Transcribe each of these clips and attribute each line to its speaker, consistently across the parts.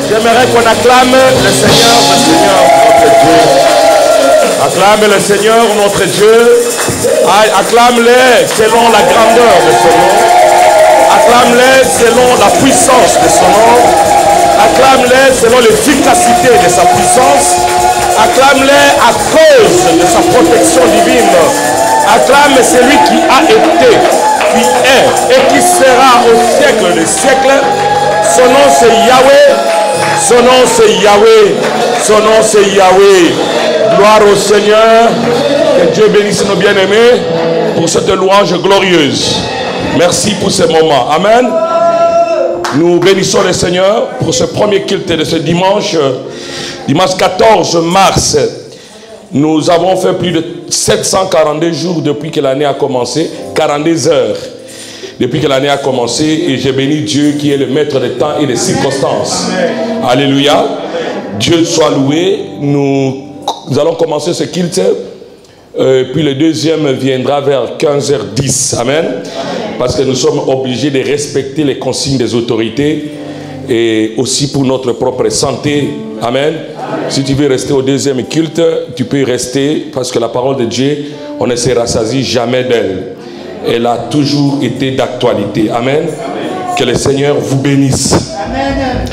Speaker 1: J'aimerais qu'on acclame le Seigneur, notre Dieu. Acclame le Seigneur, notre Dieu. Acclame-le selon la grandeur de son nom. Acclame-le selon la puissance de son nom. Acclame-le selon l'efficacité de sa puissance. Acclame-le à cause de sa protection divine. Acclame celui qui a été, qui est et qui sera au siècle des siècles. Son nom c'est Yahweh. Son nom c'est Yahweh. Son nom c'est Yahweh. Gloire au Seigneur. Que Dieu bénisse nos bien-aimés pour cette louange glorieuse. Merci pour ce moment. Amen. Nous bénissons le Seigneur pour ce premier culte de ce dimanche. Dimanche 14 mars. Nous avons fait plus de 742 jours depuis que l'année a commencé. 42 heures depuis que l'année a commencé. Et j'ai béni Dieu qui est le maître des temps et des circonstances. Alléluia. Dieu soit loué. Nous allons commencer ce culte. Puis le deuxième viendra vers 15h10. Amen. Parce que nous sommes obligés de respecter les consignes des autorités. Et aussi pour notre propre santé. Amen. Si tu veux rester au deuxième culte, tu peux y rester. Parce que la parole de Dieu, on ne se rassasie jamais d'elle. Elle a toujours été d'actualité. Amen. Que le Seigneur vous bénisse. Amen.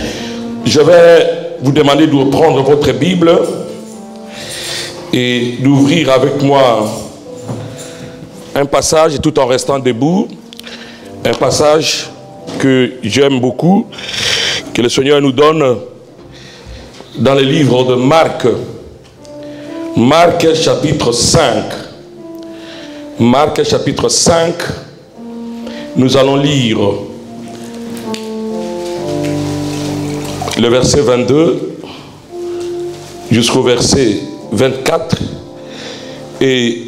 Speaker 1: Je vais vous demander de prendre votre Bible et d'ouvrir avec moi un passage tout en restant debout. Un passage que j'aime beaucoup, que le Seigneur nous donne dans le livre de Marc. Marc chapitre 5. Marc chapitre 5. Nous allons lire le verset 22 jusqu'au verset 24. Et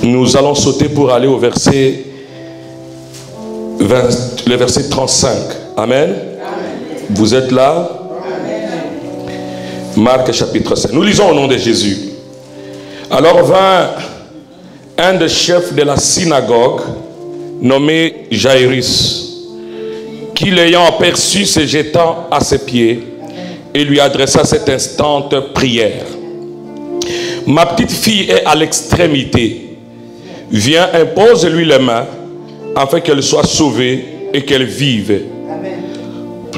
Speaker 1: nous allons sauter pour aller au verset 20, le verset 35. Amen. Amen. Vous êtes là? Amen. Marc chapitre 5. Nous lisons au nom de Jésus. Alors vint un des chefs de la synagogue, nommé Jairus, qui l'ayant aperçu se jetant à ses pieds et lui adressa cette instante prière. Ma petite fille est à l'extrémité. Viens, impose-lui les mains, afin qu'elle soit sauvée et qu'elle vive. Amen.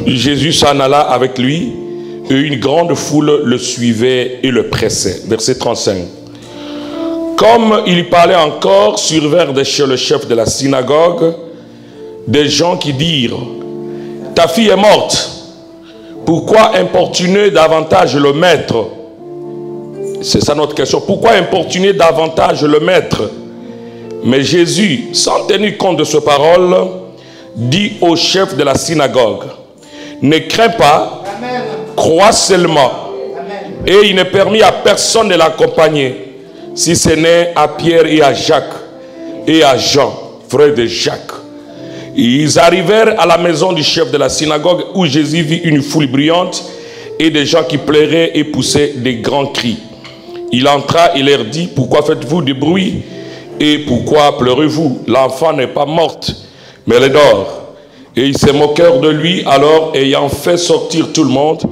Speaker 1: Jésus s'en alla avec lui, et une grande foule le suivait et le pressait. Verset 35. Comme il parlait encore, survinrent de chez le chef de la synagogue des gens qui dirent: ta fille est morte, pourquoi importuner davantage le maître? C'est ça notre question. Pourquoi importuner davantage le maître? Mais Jésus, sans tenir compte de ces paroles, dit au chef de la synagogue: ne crains pas, amen, crois seulement. Amen. Et il ne permit à personne de l'accompagner, si ce n'est à Pierre et à Jacques et à Jean, frère de Jacques. Ils arrivèrent à la maison du chef de la synagogue, où Jésus vit une foule bruyante et des gens qui pleuraient et poussaient des grands cris. Il entra et leur dit: pourquoi faites-vous du bruit et pourquoi pleurez-vous? L'enfant n'est pas morte, mais elle dort. Et ils se moquèrent de lui. Alors, ayant fait sortir tout le monde,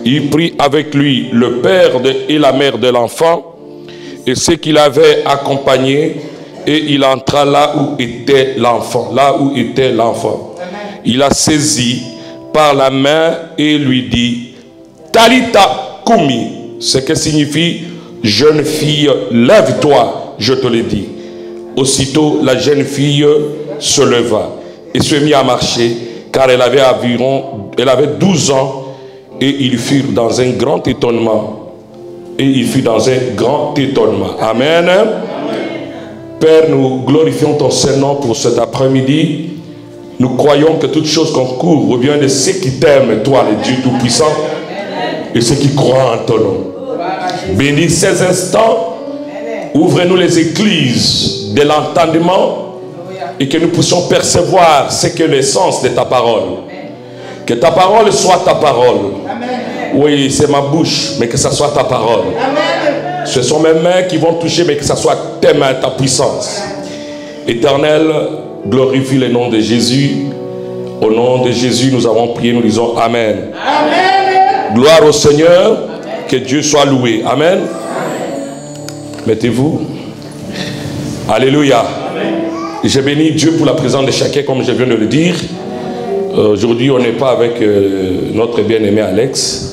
Speaker 1: il prit avec lui le père et la mère de l'enfant et ceux qui l'avaient accompagné, et il entra là où était l'enfant. Là où était l'enfant. Il a saisi par la main et lui dit: Talita Kumi, ce qui signifie: jeune fille, lève-toi, je te le dis. Aussitôt, la jeune fille se leva et se mit à marcher, car elle avait 12 ans, et ils furent dans un grand étonnement. Et il fut dans un grand étonnement. Amen. Amen. Père, nous glorifions ton Saint-Nom pour cet après-midi. Nous croyons que toute chose concourt au bien de ceux qui t'aiment, toi, le Dieu Tout-Puissant, et ceux qui croient en ton nom. Bénis ces instants. Ouvre-nous les églises de l'entendement et que nous puissions percevoir ce qu'est l'essence de ta parole. Que ta parole soit ta parole. Oui, c'est ma bouche, mais que ça soit ta parole. Ce sont mes mains qui vont toucher, mais que ça soit tes mains, ta puissance. Éternel, glorifie le nom de Jésus. Au nom de Jésus, nous avons prié, nous disons Amen.
Speaker 2: Amen.
Speaker 1: Gloire au Seigneur. Amen. Que Dieu soit loué. Amen. Amen. Mettez-vous. Alléluia. Amen. Je bénis Dieu pour la présence de chacun, comme je viens de le dire. Aujourd'hui, on n'est pas avec notre bien-aimé Alex.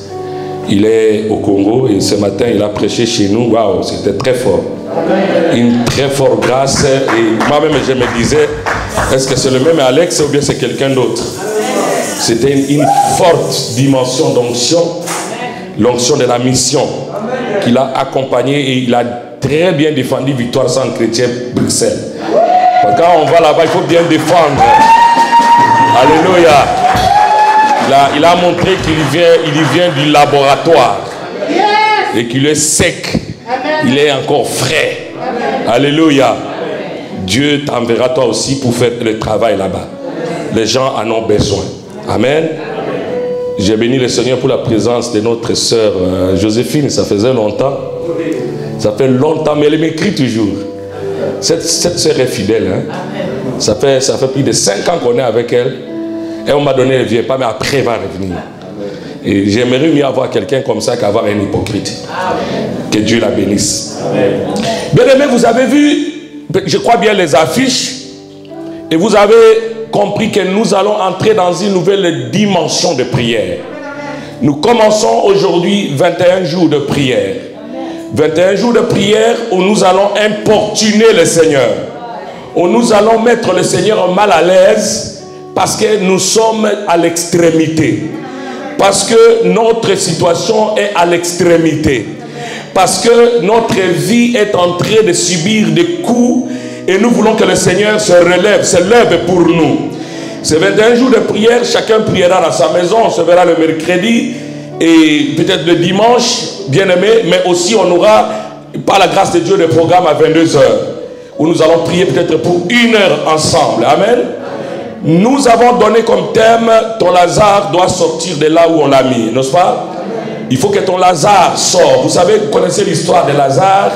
Speaker 1: Il est au Congo et ce matin, il a prêché chez nous. Waouh, c'était très fort. Amen. Une très forte grâce. Et moi-même, je me disais, est-ce que c'est le même Alex ou bien c'est quelqu'un d'autre? C'était une forte dimension d'onction, l'onction de la mission qu'il a accompagné et il a très bien défendu Victoire Centre Chrétien Bruxelles. Parce que quand on va là-bas, il faut bien défendre. Alléluia. Il a montré qu'il vient du laboratoire et qu'il est sec. Il est encore frais. Alléluia. Dieu t'enverra toi aussi pour faire le travail là-bas. Les gens en ont besoin. Amen. J'ai béni le Seigneur pour la présence de notre sœur Joséphine. Ça faisait longtemps. Ça fait longtemps, mais elle m'écrit toujours. Cette sœur est fidèle. Hein? Ça fait plus de 5 ans qu'on est avec elle. Et on m'a donné, elle ne vient pas, mais après elle va revenir. Et j'aimerais mieux avoir quelqu'un comme ça qu'avoir un hypocrite. Que Dieu la bénisse. Bien aimé, vous avez vu, je crois bien, les affiches. Et vous avez compris que nous allons entrer dans une nouvelle dimension de prière. Nous commençons aujourd'hui 21 jours de prière. 21 jours de prière où nous allons importuner le Seigneur. Où nous allons mettre le Seigneur mal à l'aise parce que nous sommes à l'extrémité. Parce que notre situation est à l'extrémité. Parce que notre vie est en train de subir des coups et nous voulons que le Seigneur se lève pour nous. Ces 21 jours de prière, chacun priera dans sa maison, on se verra le mercredi et peut-être le dimanche, bien aimé, mais aussi on aura, par la grâce de Dieu, des programmes à 22 h où nous allons prier peut-être pour 1 heure ensemble. Amen. Nous avons donné comme thème, ton Lazare doit sortir de là où on l'a mis, n'est-ce pas? Il faut que ton Lazare sorte. Vous savez, vous connaissez l'histoire de Lazare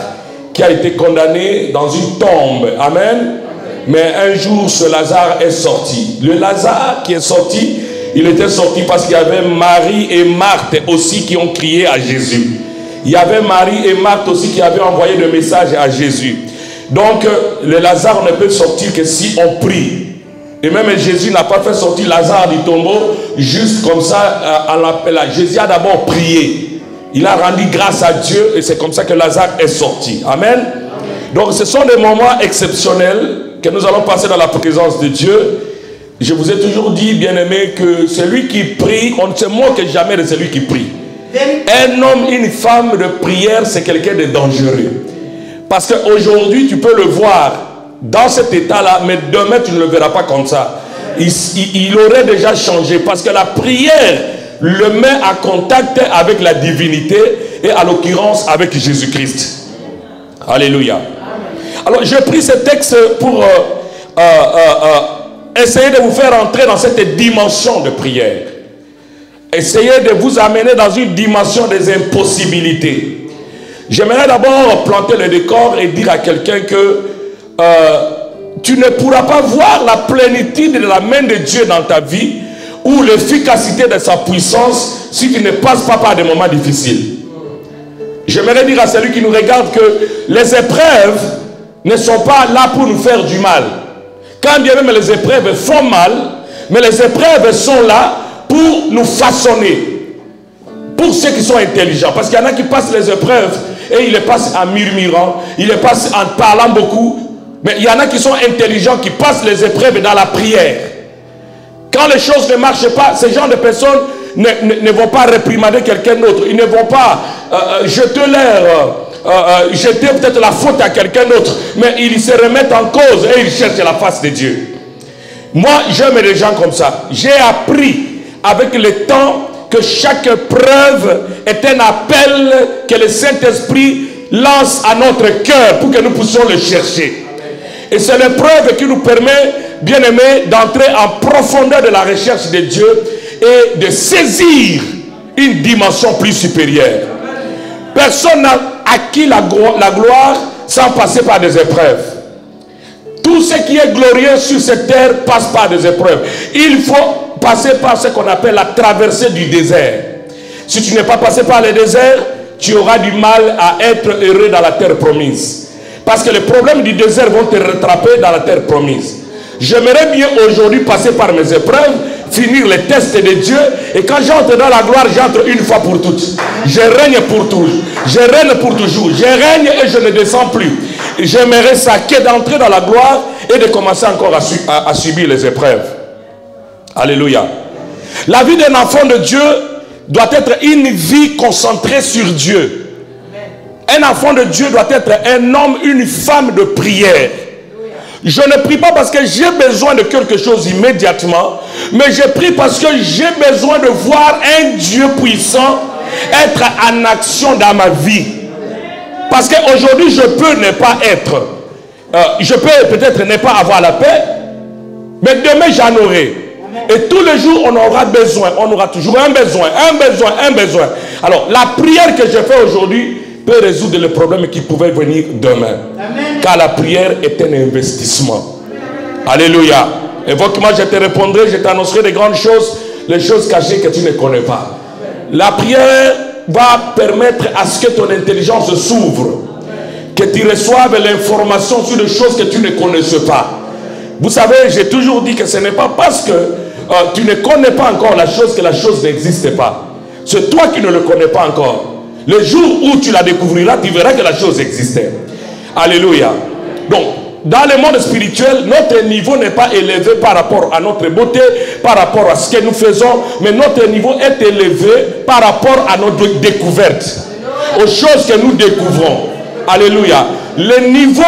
Speaker 1: qui a été condamné dans une tombe. Amen. Mais un jour, ce Lazare est sorti. Le Lazare qui est sorti, il était sorti parce qu'il y avait Marie et Marthe aussi qui ont crié à Jésus. Il y avait Marie et Marthe aussi qui avaient envoyé le message à Jésus. Donc, le Lazare ne peut sortir que si on prie. Et même Jésus n'a pas fait sortir Lazare du tombeau juste comme ça à l'appel. Jésus a d'abord prié. Il a rendu grâce à Dieu et c'est comme ça que Lazare est sorti. Amen. Donc ce sont des moments exceptionnels que nous allons passer dans la présence de Dieu. Je vous ai toujours dit, bien-aimé, que celui qui prie, on ne se moque jamais de celui qui prie. Un homme, une femme de prière, c'est quelqu'un de dangereux. Parce qu'aujourd'hui, tu peux le voir dans cet état-là, mais demain, tu ne le verras pas comme ça. Il aurait déjà changé parce que la prière le met en contact avec la divinité et en l'occurrence avec Jésus-Christ. Alléluia. Alors, j'ai pris ce texte pour essayer de vous faire entrer dans cette dimension de prière. Essayez de vous amener dans une dimension des impossibilités. J'aimerais d'abord planter le décor et dire à quelqu'un que tu ne pourras pas voir la plénitude de la main de Dieu dans ta vie ou l'efficacité de sa puissance si tu ne passes pas par des moments difficiles. J'aimerais dire à celui qui nous regarde que les épreuves ne sont pas là pour nous faire du mal. Quand bien même les épreuves font mal, mais les épreuves sont là pour nous façonner. Pour ceux qui sont intelligents. Parce qu'il y en a qui passent les épreuves et ils les passent en murmurant, ils les passent en parlant beaucoup. Mais il y en a qui sont intelligents, qui passent les épreuves dans la prière. Quand les choses ne marchent pas, ces gens de personnes ne vont pas réprimander quelqu'un d'autre. Ils ne vont pas jeter peut-être la faute à quelqu'un d'autre. Mais ils se remettent en cause et ils cherchent la face de Dieu. Moi, j'aime les gens comme ça. J'ai appris avec le temps que chaque preuve est un appel que le Saint-Esprit lance à notre cœur pour que nous puissions le chercher. Et c'est l'épreuve qui nous permet, bien aimé, d'entrer en profondeur de la recherche de Dieu et de saisir une dimension plus supérieure. Personne n'a acquis la gloire sans passer par des épreuves. Tout tout ce qui est glorieux sur cette terre passe par des épreuves. Il faut passer par ce qu'on appelle la traversée du désert. Si tu n'es pas passé par le désert, tu auras du mal à être heureux dans la terre promise. Parce que les problèmes du désert vont te rattraper dans la terre promise. J'aimerais bien aujourd'hui passer par mes épreuves, finir les tests de Dieu, et quand j'entre dans la gloire, j'entre une fois pour toutes. Je règne pour toujours. Je règne pour toujours. Je règne et je ne descends plus. J'aimerais ça que d'entrer dans la gloire et de commencer encore à subir les épreuves. Alléluia. La vie d'un enfant de Dieu doit être une vie concentrée sur Dieu. Un enfant de Dieu doit être un homme, une femme de prière. Je ne prie pas parce que j'ai besoin de quelque chose immédiatement, mais je prie parce que j'ai besoin de voir un Dieu puissant être en action dans ma vie. Parce qu'aujourd'hui, je peux ne pas être. Je peux peut-être ne pas avoir la paix, mais demain, j'en aurai. Et tous les jours, on aura besoin. On aura toujours un besoin, un besoin, un besoin. Alors, la prière que je fais aujourd'hui peut résoudre les problèmes qui pouvaient venir demain. Amen. Car la prière est un investissement. Alléluia. Évoque-moi, je te répondrai, je t'annoncerai des grandes choses, les choses cachées que tu ne connais pas. La prière va permettre à ce que ton intelligence s'ouvre, que tu reçoives l'information sur des choses que tu ne connaissais pas. Vous savez, j'ai toujours dit que ce n'est pas parce que tu ne connais pas encore la chose que la chose n'existe pas. C'est toi qui ne le connais pas encore. Le jour où tu la découvriras, tu verras que la chose existait. Alléluia. Donc, dans le monde spirituel, notre niveau n'est pas élevé par rapport à notre beauté, par rapport à ce que nous faisons, mais notre niveau est élevé par rapport à notre découverte, aux choses que nous découvrons. Alléluia. Le niveau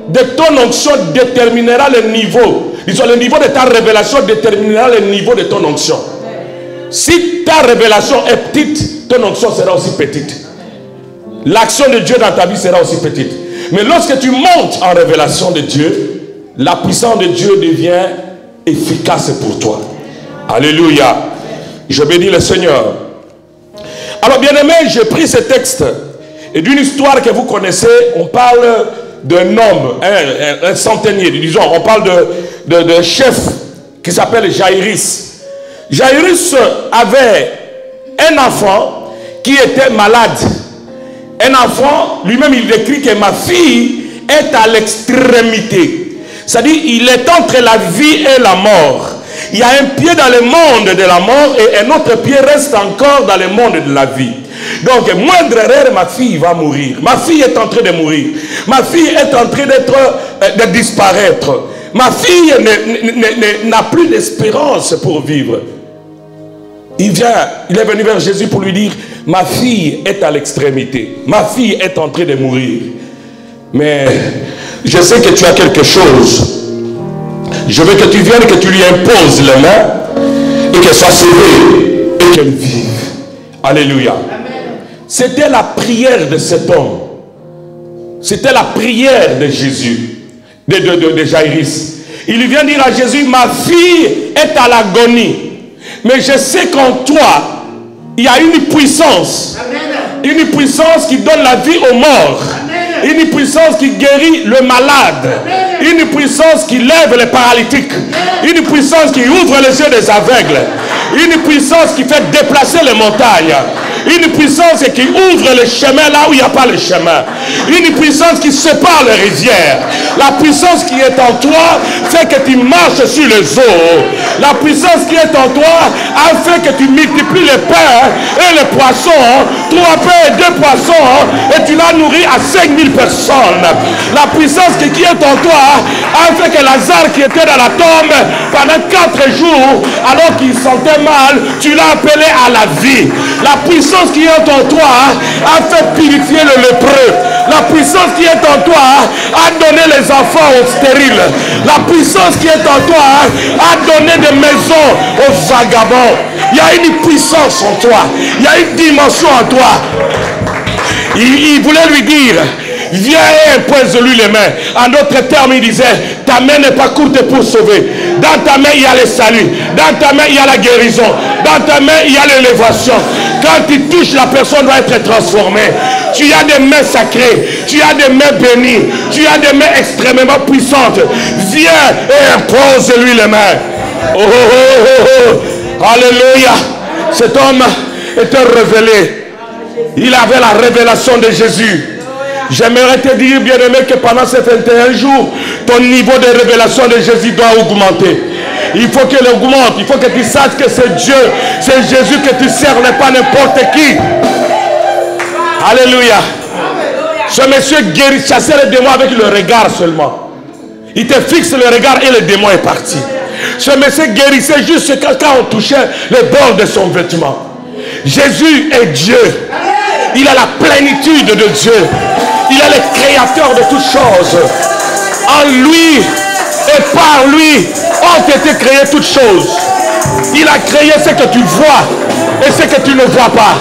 Speaker 1: de ton onction déterminera le niveau. Disons, le niveau de ta révélation déterminera le niveau de ton onction. Si ta révélation est petite, ton onction sera aussi petite. L'action de Dieu dans ta vie sera aussi petite. Mais lorsque tu montes en révélation de Dieu, la puissance de Dieu devient efficace pour toi. Alléluia. Je bénis le Seigneur. Alors, bien-aimé, j'ai pris ce texte et d'une histoire que vous connaissez. On parle d'un homme, un centenier, disons, on parle de chef qui s'appelle Jaïrus. Jaïrus avait un enfant qui était malade. Un enfant, lui-même il décrit que ma fille est à l'extrémité. C'est-à-dire, il est entre la vie et la mort. Il y a un pied dans le monde de la mort et un autre pied reste encore dans le monde de la vie. Donc, moindre erreur, ma fille va mourir. Ma fille est en train de mourir. Ma fille est en train de disparaître. Ma fille n'a plus d'espérance pour vivre. Il est venu vers Jésus pour lui dire, ma fille est à l'extrémité. Ma fille est en train de mourir. Mais je sais que tu as quelque chose. Je veux que tu viennes, que tu lui imposes les mains et qu'elle soit sauvée et qu'elle vive. Alléluia. C'était la prière de cet homme. C'était la prière de Jésus, de Jaïrus. Il vient dire à Jésus, ma fille est à l'agonie. Mais je sais qu'en toi, il y a une puissance. Amen. Une puissance qui donne la vie aux morts. Amen. Une puissance qui guérit le malade. Amen. Une puissance qui lève les paralytiques. Amen. Une puissance qui ouvre les yeux des aveugles. Une puissance qui fait déplacer les montagnes. Une puissance qui ouvre le chemin là où il n'y a pas le chemin. Une puissance qui sépare les rivières. La puissance qui est en toi fait que tu marches sur les eaux. La puissance qui est en toi a fait que tu multiplies les pains et les poissons. 3 pains et 2 poissons. Et tu l'as nourri à 5000 personnes. La puissance qui est en toi a fait que Lazare qui était dans la tombe pendant 4 jours, alors qu'il sentait mal, tu l'as appelé à la vie. La puissance qui est en toi a fait purifier le lépreux. La puissance qui est en toi a donné les enfants aux stériles. La puissance qui est en toi a donné des maisons aux vagabonds. Il y a une puissance en toi. Il y a une dimension en toi. Il voulait lui dire Viens et impose-lui les mains. En d'autres termes, il disait, ta main n'est pas courte pour sauver. Dans ta main, il y a le salut. Dans ta main, il y a la guérison. Dans ta main, il y a l'élévation. Quand tu touches, la personne doit être transformée. Tu as des mains sacrées. Tu as des mains bénies. Tu as des mains extrêmement puissantes. Viens et impose-lui les mains. Oh, oh, oh, oh, oh. Alléluia. Cet homme était révélé. Il avait la révélation de Jésus. J'aimerais te dire, bien-aimé, que pendant ces 21 jours, ton niveau de révélation de Jésus doit augmenter. Il faut qu'il augmente. Il faut que tu saches que c'est Dieu, c'est Jésus que tu sers, n'est pas n'importe qui. Alléluia. Ce monsieur guérit, chassait le démon avec le regard seulement. Il te fixe le regard et le démon est parti. Ce monsieur guérissait juste quand on touchait le bord de son vêtement. Jésus est Dieu. Il a la plénitude de Dieu. Il est le créateur de toutes choses. En lui et par lui ont été créées toutes choses. Il a créé ce que tu vois et ce que tu ne vois pas.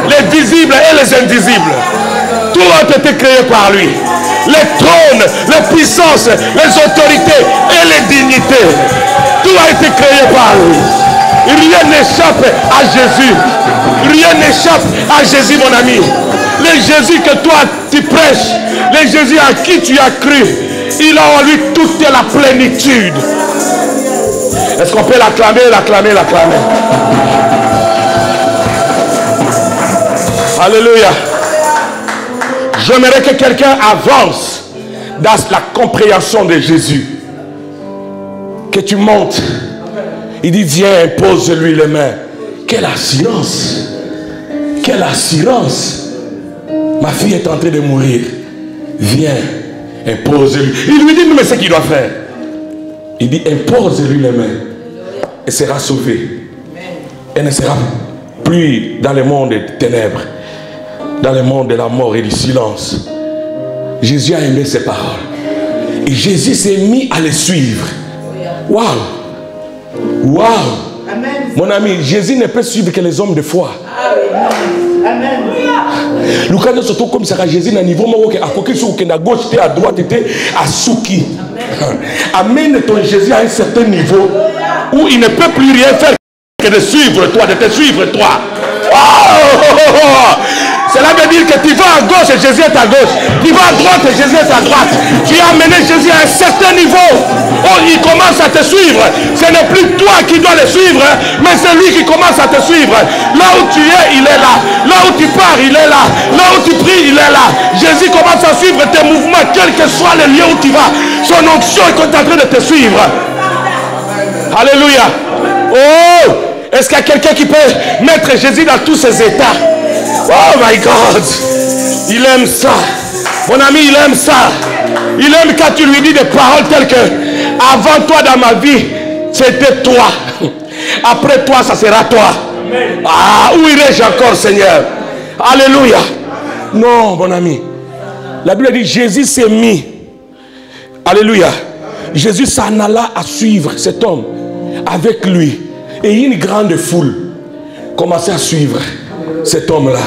Speaker 1: Les visibles et les invisibles. Tout a été créé par lui. Les trônes, les puissances, les autorités et les dignités. Tout a été créé par lui. Rien n'échappe à Jésus. Rien n'échappe à Jésus, mon ami. Le Jésus que toi tu prêches, le Jésus à qui tu as cru, il a en lui toute la plénitude. Est-ce qu'on peut l'acclamer, l'acclamer, l'acclamer? Alléluia. J'aimerais que quelqu'un avance dans la compréhension de Jésus. Que tu montes. Il dit, viens, impose-lui les mains. Quelle assurance. Quelle assurance. Ma fille est en train de mourir. Viens, impose-lui. Il lui dit, mais ce qu'il doit faire. Il dit, impose-lui les mains. Elle sera sauvée. Elle ne sera plus dans le monde des ténèbres, dans le monde de la mort et du silence. Jésus a aimé ses paroles. Et Jésus s'est mis à les suivre. Waouh! Waouh! Mon ami, Jésus ne peut suivre que les hommes de foi. Amen. Lucas surtout comme ça, Jésus n'a niveau à côté sur à gauche, à droite, à Souki. Amène ton Jésus à un certain niveau où il ne peut plus rien faire que de suivre toi, de te suivre toi. Oh! Cela veut dire que tu vas à gauche et Jésus est à gauche. Tu vas à droite et Jésus est à droite. Tu as amené Jésus à un certain niveau. Oh, il commence à te suivre. Ce n'est plus toi qui dois le suivre, mais c'est lui qui commence à te suivre. Là où tu es, il est là. Là où tu pars, il est là. Là où tu pries, il est là. Jésus commence à suivre tes mouvements, quel que soit le lieu où tu vas. Son onction est en train de te suivre. Alléluia. Oh, est-ce qu'il y a quelqu'un qui peut mettre Jésus dans tous ses états? Oh my God, il aime ça. Mon ami, il aime ça. Il aime quand tu lui dis des paroles telles que avant toi dans ma vie, c'était toi. Après toi, ça sera toi. Ah, où irai-je encore, Seigneur? Alléluia. Non, mon ami. La Bible dit Jésus s'est mis. Alléluia. Jésus s'en alla à suivre cet homme avec lui. Et une grande foule commençait à suivre cet homme-là.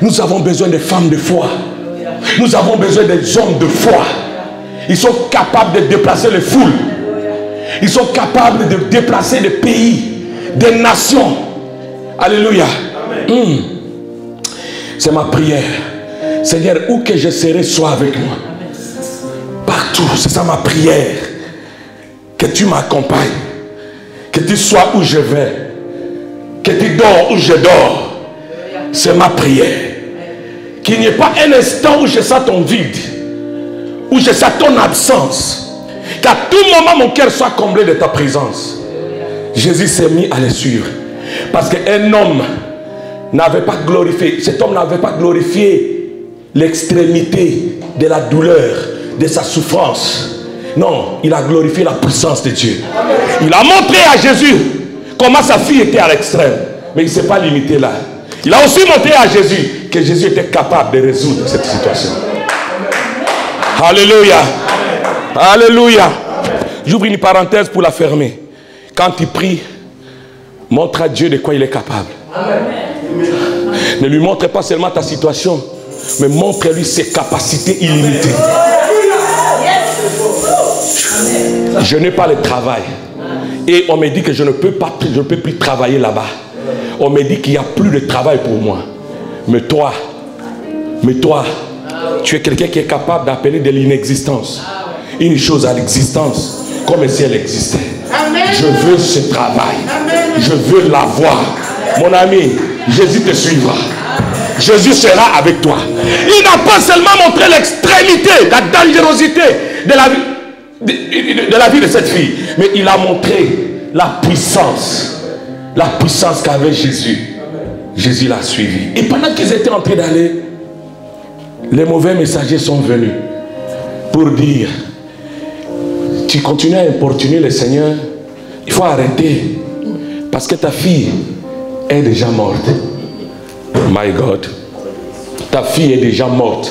Speaker 1: Nous avons besoin de femmes de foi. Nous avons besoin des hommes de foi. Ils sont capables de déplacer les foules. Ils sont capables de déplacer des pays, des nations. Alléluia. C'est ma prière. Seigneur, où que je serai, sois avec moi. Partout, c'est ça ma prière. Que tu m'accompagnes. Que tu sois où je vais. Que tu dors où je dors. C'est ma prière. Qu'il n'y ait pas un instant où je sens ton vide. Où je sens ton absence. Qu'à tout moment mon cœur soit comblé de ta présence. Jésus s'est mis à les suivre. Parce qu'un homme n'avait pas glorifié. Cet homme n'avait pas glorifié l'extrémité de la douleur, de sa souffrance. Non, il a glorifié la puissance de Dieu. Il a montré à Jésus comment sa fille était à l'extrême. Mais il ne s'est pas limité là. Il a aussi montré à Jésus que Jésus était capable de résoudre cette situation. Alléluia. Alléluia. J'ouvre une parenthèse pour la fermer. Quand tu pries, montre à Dieu de quoi il est capable. Amen. Ne lui montre pas seulement ta situation, mais montre-lui ses capacités illimitées. Je n'ai pas le travail. Et on me dit que je ne peux plus travailler là-bas. On me dit qu'il n'y a plus de travail pour moi. Mais toi, tu es quelqu'un qui est capable d'appeler de l'inexistence une chose à l'existence, comme si elle existait. Je veux ce travail. Je veux l'avoir. Mon ami, Jésus te suivra. Jésus sera avec toi. Il n'a pas seulement montré l'extrémité, la dangerosité de la vie de cette fille, mais il a montré la puissance qu'avait Jésus. Jésus l'a suivi. Et pendant qu'ils étaient en train d'aller, les mauvais messagers sont venus pour dire: tu continues à importuner le Seigneur, il faut arrêter, parce que ta fille est déjà morte. My God, ta fille est déjà morte.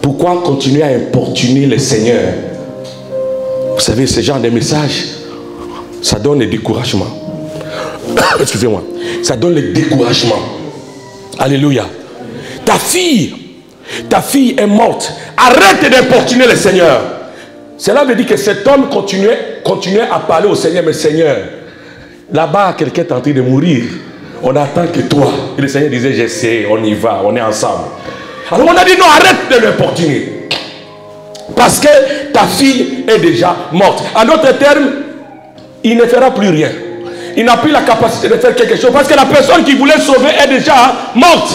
Speaker 1: Pourquoi continuer à importuner le Seigneur? Vous savez, ce genre de message, ça donne le découragement. Excusez-moi. Ça donne le découragement. Alléluia. Ta fille est morte. Arrête d'importuner le Seigneur. Cela veut dire que cet homme continuait à parler au Seigneur. Mais Seigneur, là-bas, quelqu'un est en train de mourir. On attend que toi. Et le Seigneur disait: j'essaie, on y va, on est ensemble. Alors on a dit: non, arrête de l'importuner. Parce que ta fille est déjà morte. En d'autres termes, il ne fera plus rien. Il n'a plus la capacité de faire quelque chose. Parce que la personne qui voulait sauver est déjà morte.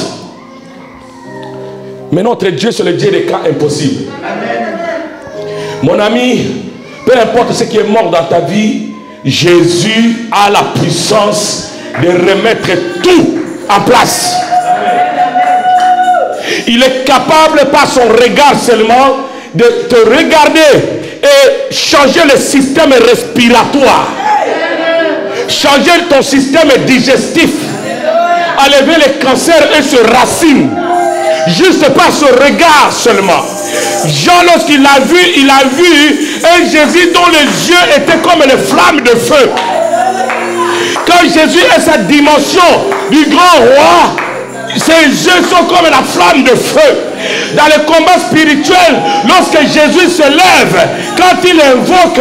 Speaker 1: Mais notre Dieu, c'est le Dieu des cas impossibles. Amen. Mon ami, peu importe ce qui est mort dans ta vie, Jésus a la puissance de remettre tout en place. Il est capable par son regard seulement de te regarder et changer le système respiratoire, changer ton système digestif, enlever les cancers et ses racines, juste par ce regard seulement. Jean, lorsqu'il l'a vu, il a vu un Jésus dont les yeux étaient comme les flammes de feu. Quand Jésus est sa dimension du grand roi, ses yeux sont comme la flamme de feu. Dans le combat spirituel, lorsque Jésus se lève, quand il invoque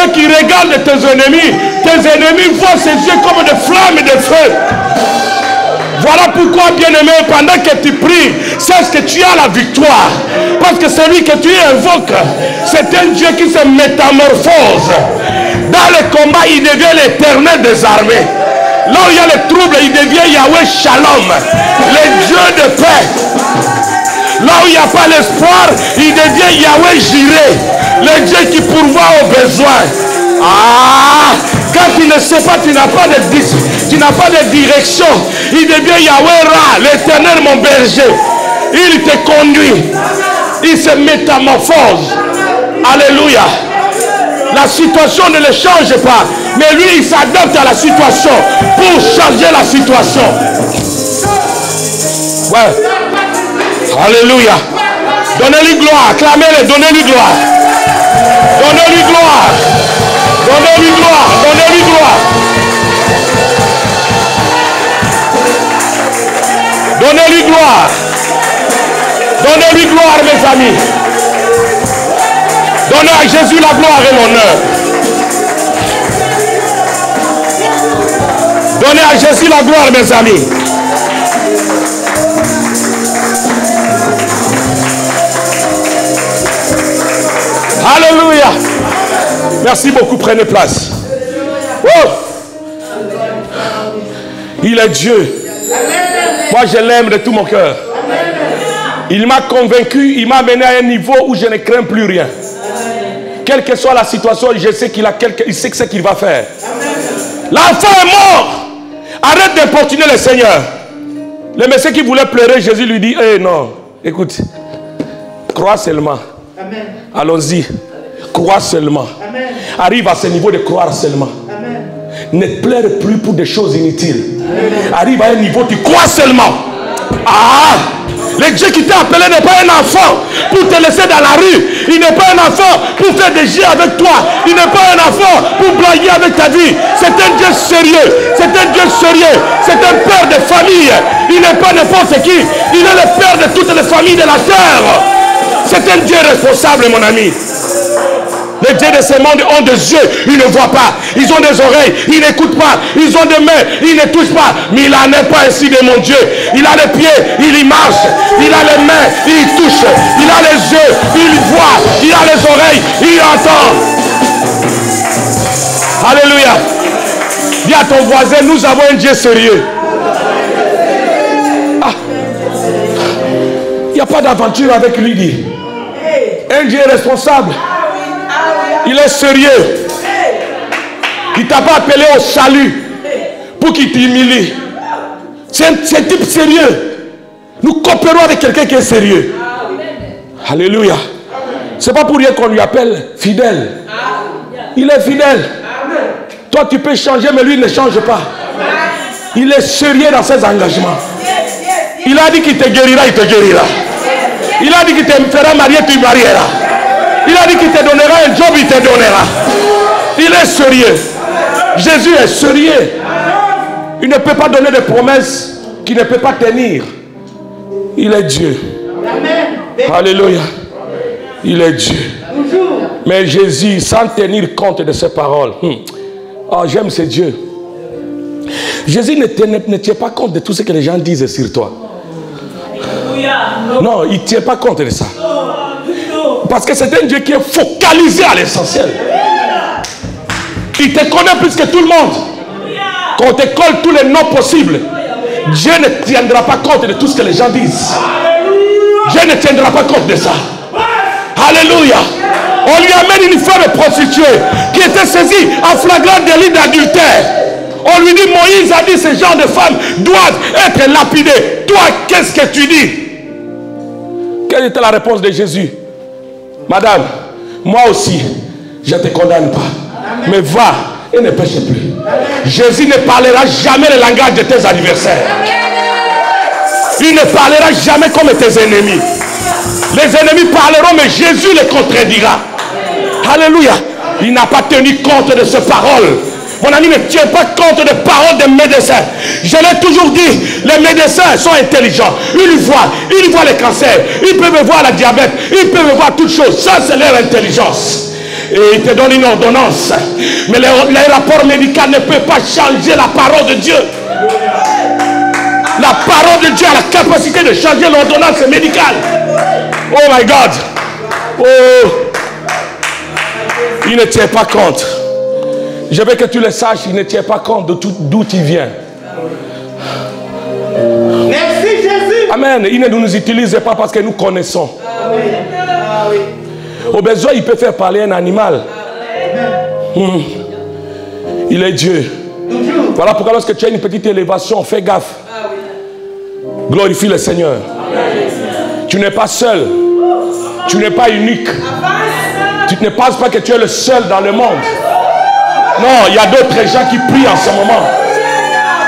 Speaker 1: et qu'il regarde tes ennemis voient ses yeux comme des flammes de feu. Voilà pourquoi, bien-aimé, pendant que tu pries, sache que tu as la victoire. Parce que celui que tu invoques, c'est un Dieu qui se métamorphose. Dans le combat, il devient l'Éternel des armées. Là où il y a le trouble, il devient Yahweh Shalom, le Dieu de paix. Là où il n'y a pas l'espoir, il devient Yahweh Jireh, le Dieu qui pourvoit aux besoins. Ah, quand tu ne sais pas, tu n'as pas de direction, il devient Yahweh Ra, l'Éternel mon berger. Il te conduit, il se métamorphose. Alléluia. La situation ne le change pas, mais lui il s'adapte à la situation pour changer la situation. Ouais. Alléluia. Donnez-lui gloire, acclamez-le, donnez-lui gloire. Donnez-lui gloire. Donnez-lui gloire, donnez-lui gloire. Donnez-lui gloire. Donnez-lui gloire, mes amis. Donnez à Jésus la gloire et l'honneur. Donnez à Jésus la gloire, mes amis. Alléluia. Merci beaucoup, prenez place. Oh. Il est Dieu. Moi, je l'aime de tout mon cœur. Il m'a convaincu, il m'a amené à un niveau où je ne crains plus rien. Quelle que soit la situation, je sais il sait ce qu'il va faire. L'enfant est mort. Arrête d'importuner le Seigneur. Le monsieur qui voulait pleurer, Jésus lui dit: eh non, écoute, crois seulement. Allons-y, crois seulement. Amen. Arrive à ce niveau de croire seulement. Amen. Ne pleure plus pour des choses inutiles. Amen. Arrive à un niveau, tu crois seulement. Ah, le Dieu qui t'a appelé n'est pas un enfant pour te laisser dans la rue. Il n'est pas un enfant pour faire des jeux avec toi. Il n'est pas un plafond pour blaguer avec ta vie. C'est un Dieu sérieux. C'est un Dieu sérieux. C'est un père de famille. Il n'est pas n'importe qui. Il est le père de toutes les familles de la terre. C'est un Dieu responsable, mon ami. Les dieux de ce monde ont des yeux, ils ne voient pas. Ils ont des oreilles, ils n'écoutent pas. Ils ont des mains, ils ne touchent pas. Mais il n'en est pas ainsi de mon Dieu. Il a les pieds, il y marche. Il a les mains, il touche. Il a les yeux, il voit. Il a les oreilles, il entend. Alléluia. Dis à ton voisin, nous avons un Dieu sérieux. Ah. Il n'y a pas d'aventure avec lui, dit. Un Dieu responsable. Il est sérieux. Il ne t'a pas appelé au salut pour qu'il t'humilie. C'est un type sérieux. Nous coopérons avec quelqu'un qui est sérieux. Alléluia. C'est pas pour rien qu'on lui appelle fidèle. Il est fidèle. Toi tu peux changer, mais lui il ne change pas. Il est sérieux dans ses engagements. Il a dit qu'il te guérira, il te guérira. Il a dit qu'il te fera marier, tu marieras. Il a dit qu'il te donnera un job, il te donnera. Il est sérieux. Jésus est sérieux. Il ne peut pas donner des promesses qu'il ne peut pas tenir. Il est Dieu. Alléluia. Il est Dieu. Mais Jésus, sans tenir compte de ses paroles, oh, j'aime ce Dieu. Jésus ne tient pas compte de tout ce que les gens disent sur toi. Non, il ne tient pas compte de ça. Parce que c'est un Dieu qui est focalisé à l'essentiel. Il te connaît plus que tout le monde. Quand on te colle tous les noms possibles, Dieu ne tiendra pas compte de tout ce que les gens disent. Dieu ne tiendra pas compte de ça. Alléluia. On lui amène une femme prostituée qui était saisie en flagrant délit d'adultère. On lui dit, Moïse a dit, ce genre de femmes doivent être lapidées. Toi, qu'est-ce que tu dis? Quelle était la réponse de Jésus? Madame, moi aussi, je ne te condamne pas. Amen. Mais va et ne pêche plus. Amen. Jésus ne parlera jamais le langage de tes adversaires. Amen. Il ne parlera jamais comme tes ennemis. Les ennemis parleront, mais Jésus les contredira. Amen. Alléluia. Il n'a pas tenu compte de ces paroles. Mon ami ne tient pas compte des paroles des médecins. Je l'ai toujours dit, les médecins sont intelligents. Ils voient les cancers, ils peuvent voir la diabète, ils peuvent voir toutes choses. Ça, c'est leur intelligence. Et ils te donnent une ordonnance. Mais les rapports médicaux ne peuvent pas changer la parole de Dieu. La parole de Dieu a la capacité de changer l'ordonnance médicale. Oh my God. Oh. Il ne tient pas compte. Je veux que tu le saches, il ne tient pas compte de d'où tu viens.
Speaker 2: Merci Jésus.
Speaker 1: Amen. Il ne nous utilise pas parce que nous connaissons.
Speaker 2: Amen.
Speaker 1: Au besoin, il peut faire parler un animal. Il est Dieu. Voilà pourquoi lorsque tu as une petite élévation, fais gaffe. Glorifie le Seigneur. Tu n'es pas seul. Tu n'es pas unique. Tu ne penses pas que tu es le seul dans le monde. Non, il y a d'autres gens qui prient en ce moment.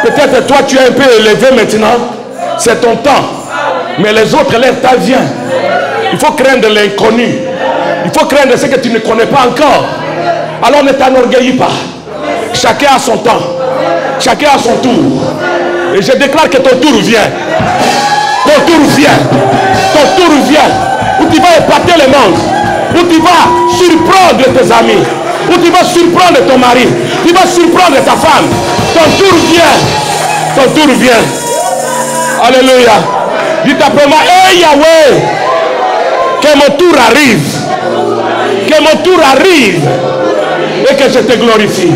Speaker 1: Peut-être toi tu es un peu élevé maintenant. C'est ton temps. Mais les autres, leur temps vient. Il faut craindre l'inconnu. Il faut craindre ce que tu ne connais pas encore. Alors ne t'enorgueillis pas. Chacun a son temps. Chacun a son tour. Et je déclare que ton tour vient. Ton tour vient. Ton tour vient. Où tu vas épater le monde. Où tu vas surprendre tes amis. Où tu vas surprendre ton mari. Tu vas surprendre ta femme. Ton tour vient. Ton tour vient. Alléluia. Dis simplement, hey Yahweh, que mon tour arrive. Que mon tour arrive. Et que je te glorifie.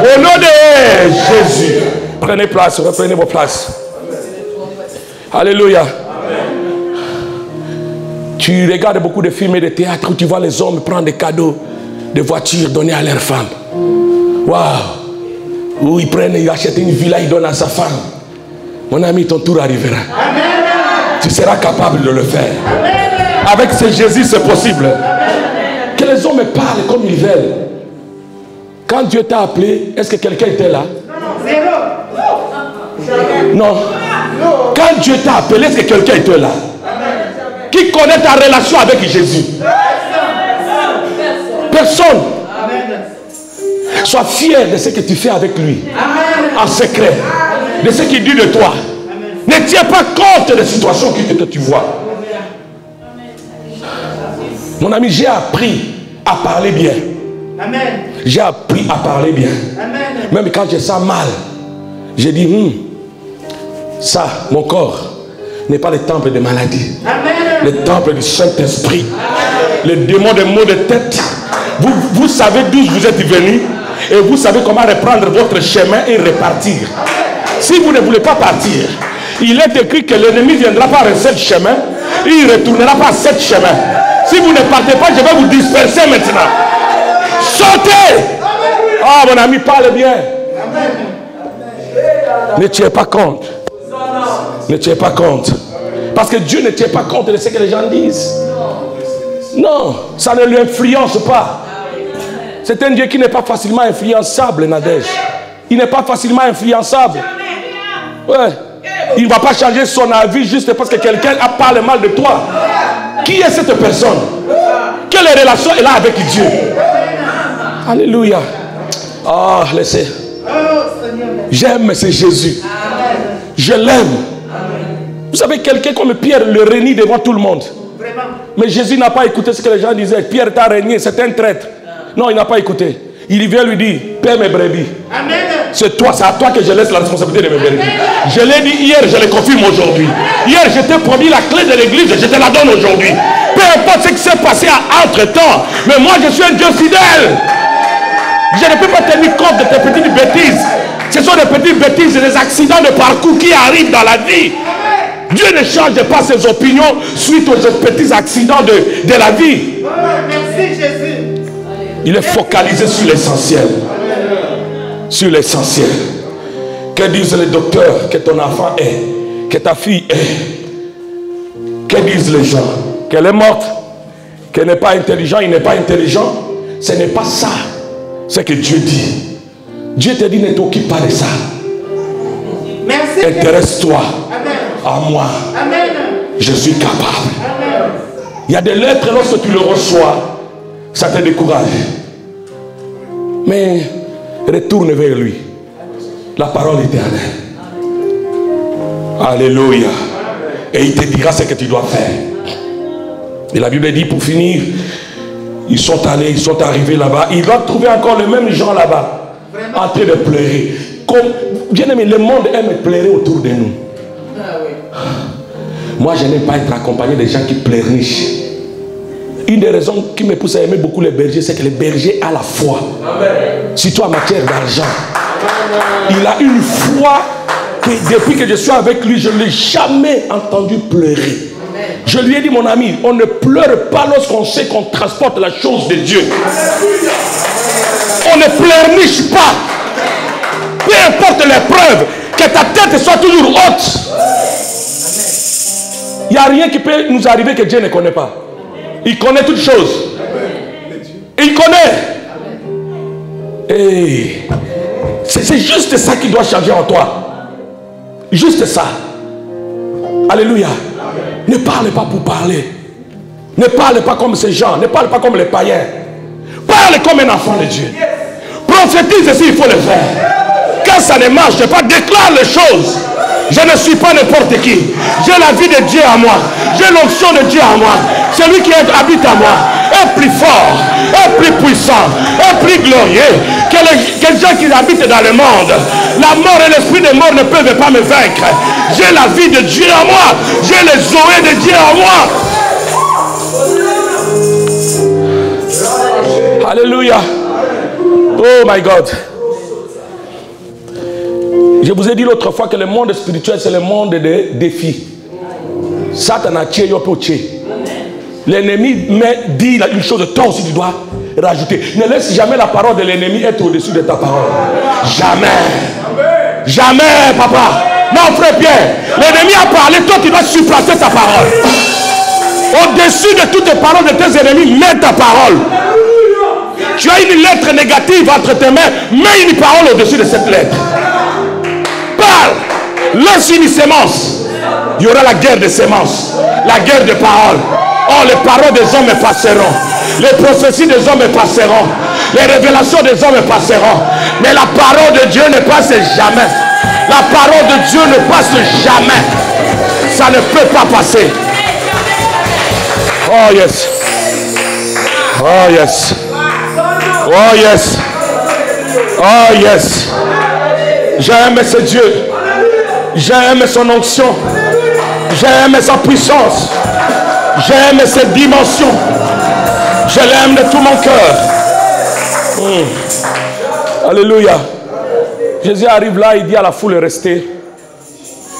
Speaker 1: Au nom de Jésus. Prenez place, reprenez vos places. Alléluia. Tu regardes beaucoup de films et de théâtre où tu vois les hommes prendre des cadeaux, des voitures données à leurs femmes. Waouh! Où ils achètent une villa, ils donnent à sa femme. Mon ami, ton tour arrivera. Amen. Tu seras capable de le faire. Amen. Avec ce Jésus, c'est possible. Amen. Que les hommes parlent comme ils veulent. Quand Dieu t'a appelé, est-ce que quelqu'un était là? Non. Quand Dieu t'a appelé, est-ce que quelqu'un était là? Qui connaît ta relation avec Jésus? Personne. Sois fier de ce que tu fais avec lui.
Speaker 2: Amen.
Speaker 1: En secret. De ce qu'il dit de toi. Ne tiens pas compte des situations que tu vois. Mon ami, j'ai appris à parler bien.
Speaker 2: Amen.
Speaker 1: J'ai appris à parler bien.
Speaker 2: Amen.
Speaker 1: Même quand je sens mal, j'ai dit, ça, mon corps, n'est pas le temple de maladie.
Speaker 2: Amen.
Speaker 1: Le temple du Saint-Esprit. Les démons des maux de tête. Vous savez d'où vous êtes venus et vous savez comment reprendre votre chemin et repartir. Si vous ne voulez pas partir, il est écrit que l'ennemi ne viendra pas à ce chemin, il ne retournera pas à ce chemin. Si vous ne partez pas, je vais vous disperser maintenant. Sautez! Ah, mon ami, parle bien. Ne tiens pas compte. Ne tiens pas compte. Parce que Dieu ne tient pas compte de ce que les gens disent. Non, ça ne lui influence pas. C'est un Dieu qui n'est pas facilement influençable, Nadège. Il n'est pas facilement influençable. Ouais. Il ne va pas changer son avis juste parce que quelqu'un a parlé mal de toi. Qui est cette personne? Quelle relation elle a avec Dieu? Alléluia. Ah, laissez. J'aime ce Jésus. Je l'aime. Vous savez, quelqu'un comme Pierre le renie devant tout le monde. Mais Jésus n'a pas écouté ce que les gens disaient. Pierre t'a régné, c'est un traître. Non, il n'a pas écouté. Il vient lui dire, paie mes brebis. C'est toi, c'est à toi que je laisse la responsabilité de mes brebis. Je l'ai dit hier, je le confirme aujourd'hui. Hier, je t'ai promis la clé de l'église, je te la donne aujourd'hui. Peu importe ce qui s'est passé entre-temps. Mais moi, je suis un Dieu fidèle. Je ne peux pas tenir compte de tes petites bêtises. Ce sont des petites bêtises et des accidents de parcours qui arrivent dans la vie. Dieu ne change pas ses opinions suite aux petits accidents de la vie.
Speaker 2: Merci Jésus.
Speaker 1: Il est focalisé sur l'essentiel. Sur l'essentiel. Que disent les docteurs que ton enfant est, que ta fille est? Que disent les gens? Qu'elle est morte? Qu'elle n'est pas intelligente? Il n'est pas intelligent? Ce n'est pas ça. C'est que Dieu dit. Dieu te dit, ne t'occupe pas de ça.
Speaker 2: Merci.
Speaker 1: Intéresse-toi à moi.
Speaker 2: Amen.
Speaker 1: Je suis capable.
Speaker 2: Amen.
Speaker 1: Il y a des lettres, lorsque tu le reçois, ça te décourage. Mais retourne vers lui. La parole éternelle. Alléluia. Et il te dira ce que tu dois faire. Et la Bible dit, pour finir, ils sont allés, ils sont arrivés là-bas. Ils doivent trouver encore les mêmes gens là-bas, en train de pleurer. Comme, bien aimé, le monde aime pleurer autour de nous. Moi, je n'aime pas être accompagné des gens qui pleurnichent. Une des raisons qui me pousse à aimer beaucoup les bergers, c'est que les bergers ont la foi. Surtout en matière d'argent. Il a une foi que depuis que je suis avec lui, je ne l'ai jamais entendu pleurer. Je lui ai dit, mon ami, on ne pleure pas lorsqu'on sait qu'on transporte la chose de Dieu. On ne pleurniche pas. Peu importe l'épreuve, que ta tête soit toujours haute. Il n'y a rien qui peut nous arriver que Dieu ne connaît pas. Il connaît toutes choses. Il connaît. Et c'est juste ça qui doit changer en toi. Juste ça. Alléluia. Ne parle pas pour parler. Ne parle pas comme ces gens. Ne parle pas comme les païens. Parle comme un enfant de Dieu. Prophétise s'il faut le faire. Quand ça ne marche pas, déclare les choses. Je ne suis pas n'importe qui. J'ai la vie de Dieu à moi. J'ai l'onction de Dieu à moi. Celui qui habite à moi est plus fort, est plus puissant, est plus glorieux que les gens qui habitent dans le monde. La mort et l'esprit de mort ne peuvent pas me vaincre. J'ai la vie de Dieu à moi. J'ai les zoés de Dieu à moi. Alléluia. Oh my God. Je vous ai dit l'autre fois que le monde spirituel, c'est le monde des défis. Satan a tué, l'ennemi dit une chose, toi aussi tu dois rajouter. Ne laisse jamais la parole de l'ennemi être au-dessus de ta parole. Jamais. Jamais, papa. Non, frère Pierre. L'ennemi a parlé, toi tu dois supplanter ta parole. Au-dessus de toutes les paroles de tes ennemis, mets ta parole. Tu as une lettre négative entre tes mains, mets une parole au-dessus de cette lettre. Parle, lance une sémence. Il y aura la guerre des sémences, la guerre des paroles. Oh, les paroles des hommes passeront, Les prophéties des hommes passeront. Les révélations des hommes passeront. Mais la parole de Dieu ne passe jamais. La parole de Dieu ne passe jamais. Ça ne peut pas passer. Oh yes. Oh yes. Oh yes. Oh yes. J'aime ce Dieu. J'aime son onction. J'aime sa puissance. J'aime ses dimensions. Je l'aime de tout mon cœur. Alléluia. Jésus arrive là, il dit à la foule de rester.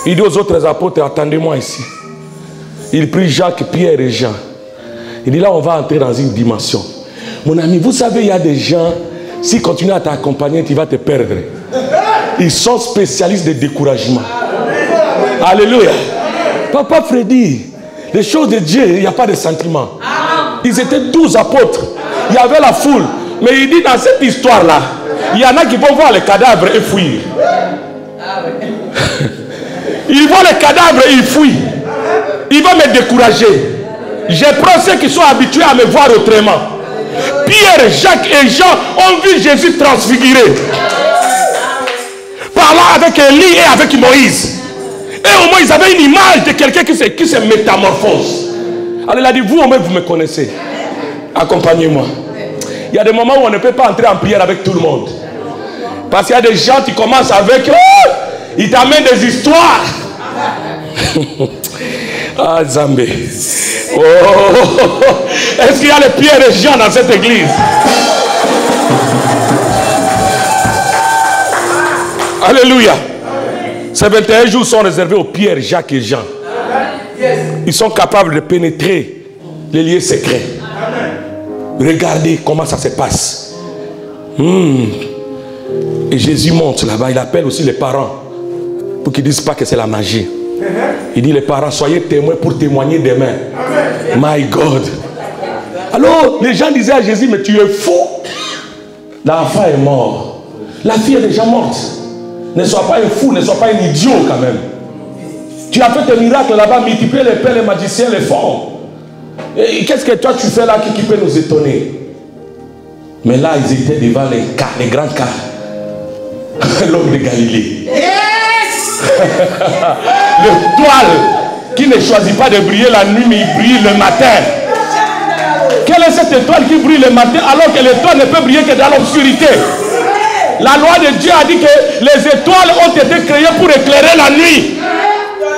Speaker 1: Il dit aux autres apôtres, attendez-moi ici. Il prie Jacques, Pierre et Jean. Il dit là, on va entrer dans une dimension. Mon ami, vous savez, il y a des gens, s'ils continuent à t'accompagner, tu vas te perdre. Ils sont spécialistes de découragement. Alléluia. Papa Freddy, les choses de Dieu, il n'y a pas de sentiment. Ils étaient 12 apôtres. Il y avait la foule. Mais il dit dans cette histoire-là, il y en a qui vont voir les cadavres et fuir. Ils voient les cadavres et ils fuient. Ils vont me décourager. Je prends ceux qui sont habitués à me voir autrement. Pierre, Jacques et Jean ont vu Jésus transfiguré. Parlant avec Élie et avec Moïse. Et au moins ils avaient une image de quelqu'un qui se métamorphose. Alors il a dit, vous au moins vous me connaissez. Accompagnez-moi. Il y a des moments où on ne peut pas entrer en prière avec tout le monde. Parce qu'il y a des gens qui commencent avec... ils t'amènent des histoires. Ah, Zambé. Oh. Est-ce qu'il y a les Pierre et Jean dans cette église? Alléluia. Ces 21 jours sont réservés aux Pierre, Jacques et Jean. Ils sont capables de pénétrer les lieux secrets. Regardez comment ça se passe. Et Jésus monte là-bas. Il appelle aussi les parents pour qu'ils ne disent pas que c'est la magie. Il dit les parents, soyez témoins pour témoigner demain. My God. Alors les gens disaient à Jésus, mais tu es fou. L'enfant est mort. La fille est déjà morte. Ne sois pas un fou, ne sois pas un idiot quand même. Tu as fait tes miracles là-bas, multiplier les pères, les magiciens, les forts. Et qu'est-ce que toi tu fais là qui peut nous étonner? Mais là, ils étaient devant les grands cas. L'homme de Galilée. L'étoile qui ne choisit pas de briller la nuit, mais il brille le matin. Quelle est cette étoile qui brille le matin alors que l'étoile ne peut briller que dans l'obscurité? La loi de Dieu a dit que les étoiles ont été créées pour éclairer la nuit.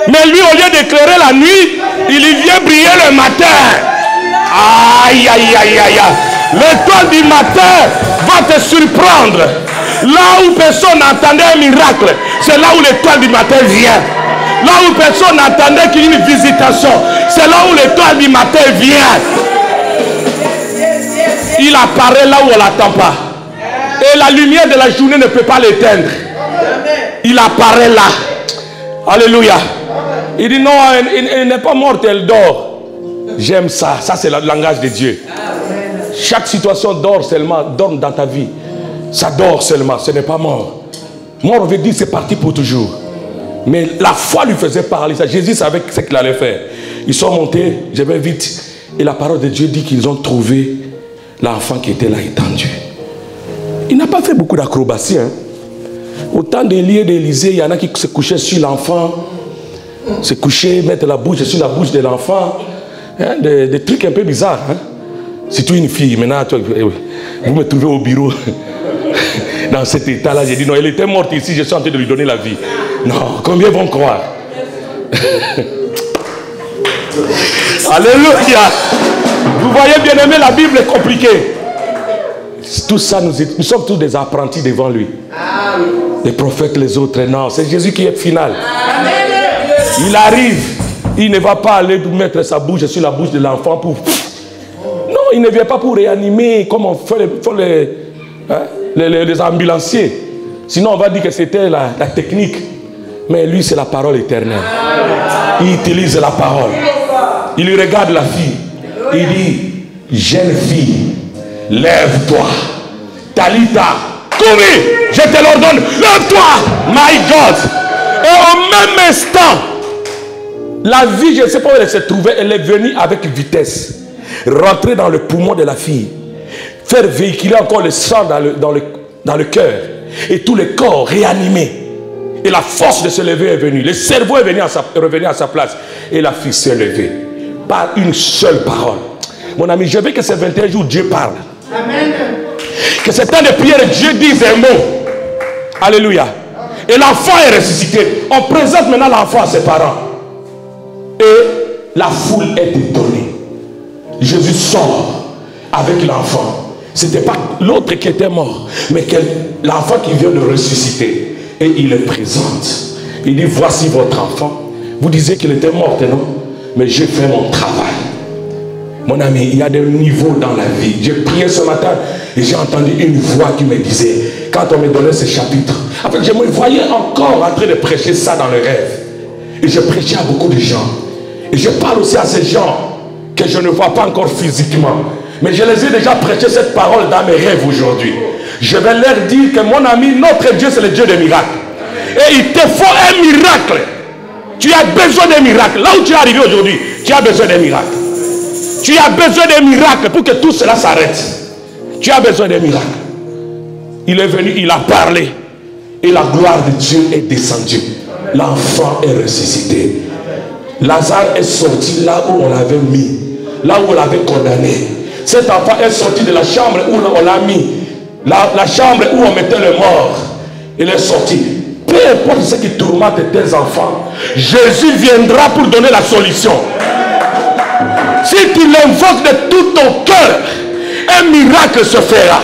Speaker 1: Mais lui, au lieu d'éclairer la nuit, il y vient briller le matin. Aïe, aïe, aïe, aïe. L'étoile du matin va te surprendre. Là où personne n'attendait un miracle, c'est là où l'étoile du matin vient. Là où personne n'attendait qu'il y ait une visitation, c'est là où l'étoile du matin vient. Il apparaît là où on ne l'attend pas. Et la lumière de la journée ne peut pas l'éteindre. Il apparaît là. Alléluia. Il dit non, elle n'est pas morte, elle dort. J'aime ça. Ça, c'est le langage de Dieu. Chaque situation dort seulement, dort dans ta vie. Ça dort seulement, ce n'est pas mort. Mort veut dire c'est parti pour toujours. Mais la foi lui faisait parler. Ça. Jésus savait ce qu'il allait faire. Ils sont montés, je vais vite. Et la parole de Dieu dit qu'ils ont trouvé l'enfant qui était là étendu. Il n'a pas fait beaucoup d'acrobatie. Hein. Au temps d'Élie et d'Élisée, il y en a qui se couchaient sur l'enfant. Se coucher, mettre la bouche sur la bouche de l'enfant. Hein, des trucs un peu bizarres. Hein. Surtout une fille. Maintenant, vous me trouvez au bureau. Dans cet état-là, j'ai dit non, elle était morte ici, je suis en train de lui donner la vie. Non, combien vont croire? Alléluia. Vous voyez, bien aimé, la Bible est compliquée. Tout ça, nous sommes tous des apprentis devant lui. Les prophètes, les autres, non, c'est Jésus qui est final. Il arrive, il ne va pas aller mettre sa bouche sur la bouche de l'enfant pour... Non, il ne vient pas pour réanimer comme on fait les ambulanciers. Sinon, on va dire que c'était la technique. Mais lui, c'est la parole éternelle. Il utilise la parole. Il lui regarde la fille. Il dit, jeune fille, lève-toi. Talita, Koumi, je te l'ordonne, lève-toi. My God. Et au même instant, la vie, je ne sais pas où elle se trouvait, elle est venue avec vitesse. rentrer dans le poumon de la fille, faire véhiculer encore le sang dans le cœur, et tout le corps réanimé. Et la force de se lever est venue. Le cerveau est revenu à sa place. Et la fille s'est levée. Par une seule parole. Mon ami, je veux que ces 21 jours, Dieu parle.
Speaker 2: Amen.
Speaker 1: Que ces temps de prière, Dieu dise un mot. Alléluia. Et l'enfant est ressuscité. On présente maintenant l'enfant à ses parents. Et la foule est étonnée. Jésus sort avec l'enfant. Ce n'était pas l'autre qui était mort, mais l'enfant qui vient de ressusciter. Et il le présente. Il dit, voici votre enfant. Vous disiez qu'il était mort, non? Mais j'ai fait mon travail. Mon ami, il y a des niveaux dans la vie. J'ai prié ce matin et j'ai entendu une voix qui me disait, quand on me donnait ce chapitre, en fait, je me voyais encore en train de prêcher ça dans le rêve. Et je prêchais à beaucoup de gens. Et je parle aussi à ces gens que je ne vois pas encore physiquement. Mais je les ai déjà prêché cette parole dans mes rêves aujourd'hui. Je vais leur dire que mon ami, notre Dieu, c'est le Dieu des miracles. Et il te faut un miracle. Tu as besoin d'un miracle. Là où tu es arrivé aujourd'hui, tu as besoin d'un miracle. Tu as besoin d'un miracle pour que tout cela s'arrête. Tu as besoin d'un miracle. Il est venu, il a parlé. Et la gloire de Dieu est descendue. L'enfant est ressuscité. Lazare est sorti là où on l'avait mis. Là où on l'avait condamné. Cet enfant est sorti de la chambre où on l'a mis. La chambre où on mettait le mort. Il est sorti. Peu importe ce qui tourmente tes enfants, Jésus viendra pour donner la solution. Si tu l'invoques de tout ton cœur, un miracle se fera.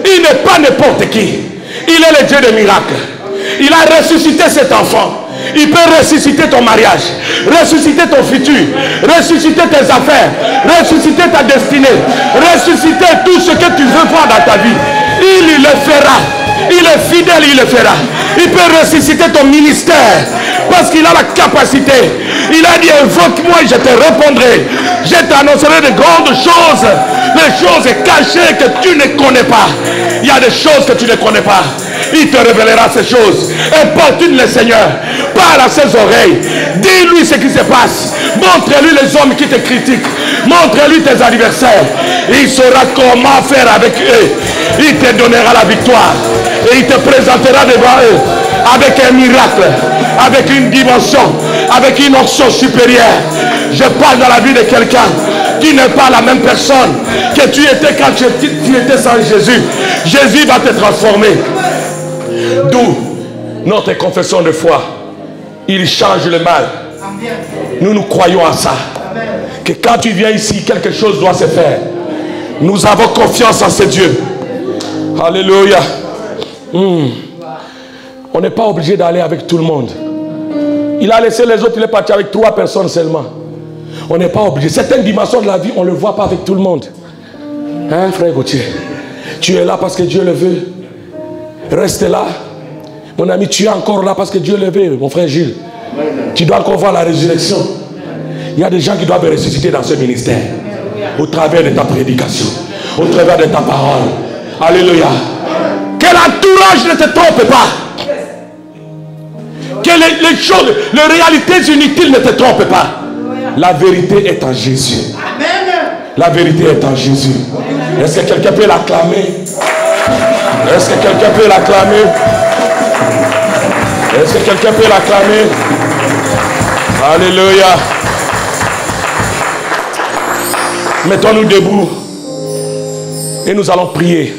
Speaker 1: Il n'est pas n'importe qui. Il est le Dieu des miracles. Il a ressuscité cet enfant. Il peut ressusciter ton mariage, ressusciter ton futur, ressusciter tes affaires, ressusciter ta destinée, ressusciter tout ce que tu veux voir dans ta vie. Il le fera. Il est fidèle, il le fera. Il peut ressusciter ton ministère parce qu'il a la capacité. Il a dit, invoque-moi et je te répondrai. Je t'annoncerai de grandes choses, des choses cachées que tu ne connais pas. Il y a des choses que tu ne connais pas. Il te révélera ces choses. Importune le Seigneur. Parle à ses oreilles. Dis-lui ce qui se passe. Montre-lui les hommes qui te critiquent. Montre-lui tes adversaires. Il saura comment faire avec eux. Il te donnera la victoire. Et il te présentera devant eux avec un miracle, avec une dimension, avec une onction supérieure. Je parle dans la vie de quelqu'un qui n'est pas la même personne que tu étais quand tu étais sans Jésus. Jésus va te transformer. D'où notre confession de foi. Il change le mal. Nous croyons à ça. Que quand tu viens ici, quelque chose doit se faire. Nous avons confiance en ce Dieu. Alléluia. On n'est pas obligé d'aller avec tout le monde. Il a laissé les autres, il est parti avec 3 personnes seulement. On n'est pas obligé. Certaines dimensions de la vie, on ne le voit pas avec tout le monde. Hein, frère Gauthier? Tu es là parce que Dieu le veut. Reste là. Mon ami, tu es encore là parce que Dieu le veut, mon frère Gilles. Tu dois encore voir la résurrection. Il y a des gens qui doivent ressusciter dans ce ministère. Au travers de ta prédication. Au travers de ta parole. Alléluia. Que l'entourage ne te trompe pas. Que les choses, les réalités inutiles ne te trompent pas. La vérité est en Jésus. La vérité est en Jésus. Est-ce que quelqu'un peut l'acclamer? Est-ce que quelqu'un peut l'acclamer? Est-ce que quelqu'un peut l'acclamer? Alléluia. Mettons-nous debout et nous allons prier.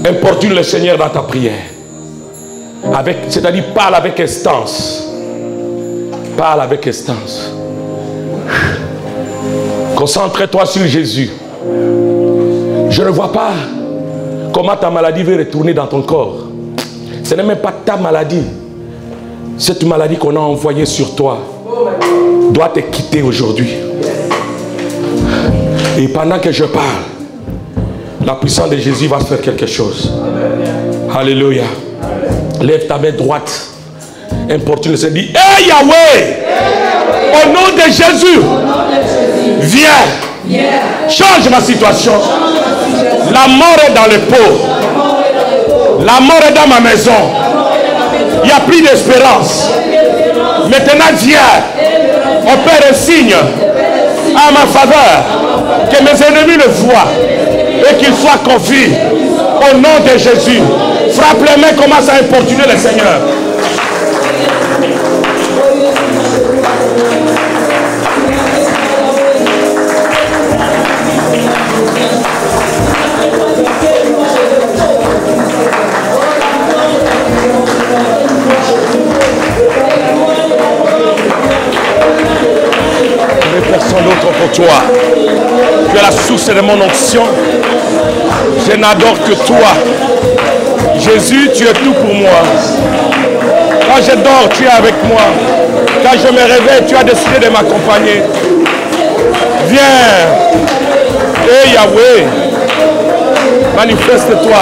Speaker 1: Importune le Seigneur dans ta prière. C'est-à-dire parle avec instance. Parle avec instance. Concentre-toi sur Jésus. Je ne vois pas comment ta maladie veut retourner dans ton corps. Ce n'est même pas ta maladie. Cette maladie qu'on a envoyée sur toi doit te quitter aujourd'hui. Et pendant que je parle, la puissance de Jésus va faire quelque chose. Alléluia. Lève ta main droite. Importune le Seigneur. Dis, hey Yahweh, au nom de Jésus, viens. Change ma situation. La mort est dans le pot. La mort est dans ma maison. Il n'y a plus d'espérance. Maintenant viens. Opère un signe à ma faveur. Que mes ennemis le voient et qu'ils soient confus. Au nom de Jésus. Frappe les mains, commence à importuner le Seigneur. Personne d'autre pour toi. Tu es la source de mon onction. Je n'adore que toi. Jésus, tu es tout pour moi. Quand je dors, tu es avec moi. Quand je me réveille, tu as décidé de m'accompagner. Viens. Et Yahweh, manifeste-toi.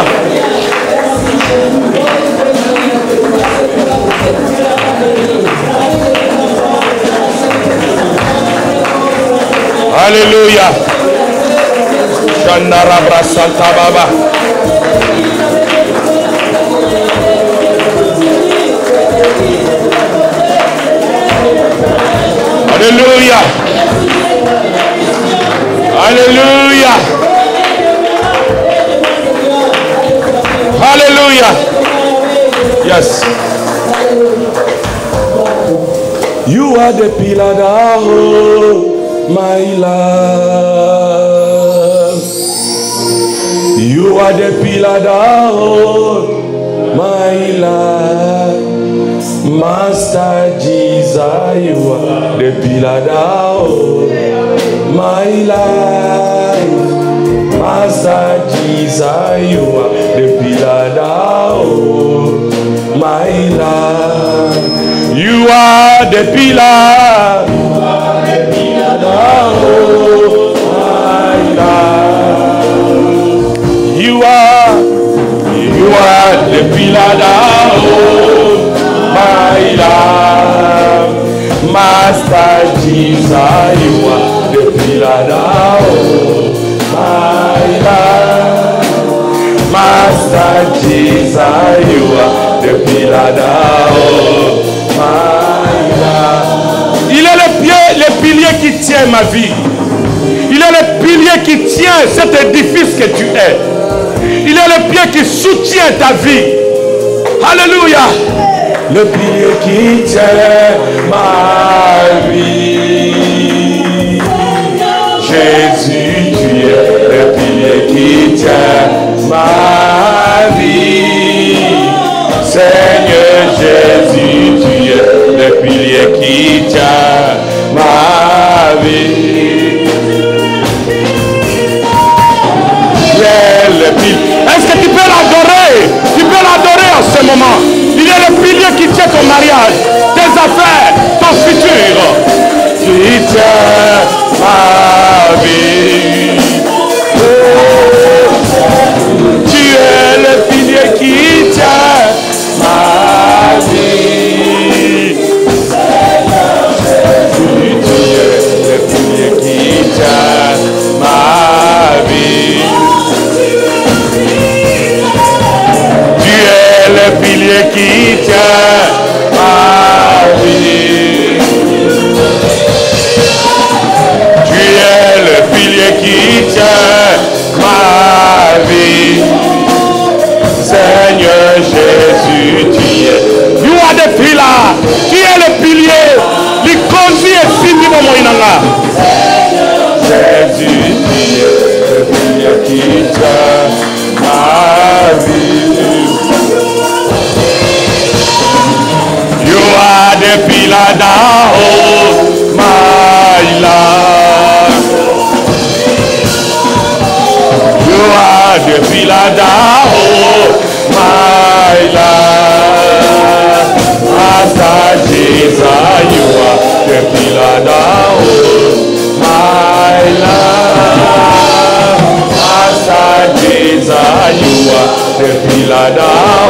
Speaker 1: Alléluia. Chandarabra Santa Baba. Alléluia. Alléluia. Alléluia. Yes. You are the pillar that holds my love. You are the pillar that holds my life. Master Jesus, you are the pillar that holds my life. Master Jesus, you are the pillar that holds my life. You are the pillar. You are the pillar that holds my life. Master Jesus, you are the pillar that holds my life. Master Jesus, you are the pillar that holds my life. Il est le pilier qui tient ma vie. Il est le pilier qui tient cet édifice que tu es. Il est le pied qui soutient ta vie. Alléluia. Le pilier qui tient ma vie. Jésus, tu es le pilier qui tient ma vie. Seigneur Jésus, tu es le pilier qui tient ma vie. Est-ce que tu peux l'adorer? Tu peux l'adorer en ce moment. Il est le pilier qui tient ton mariage, tes affaires, ton futur. Tu tiens ma vie. Tu es le pilier qui tient ma vie. Tu es le pilier qui tient ma vie. Le pilier qui tient ma vie. Tu es le pilier qui tient ma vie. Seigneur Jésus, tu es. You are the pillar. Tu es le pilier. Il conduit et finit mon moïnanga. Jésus, tu es le pilier qui tient ma vie. You are the pillar that holds my life. You are the pillar that holds my life. Master Jesus, you are the pillar that holds my life. Master Jesus, you are the pillar that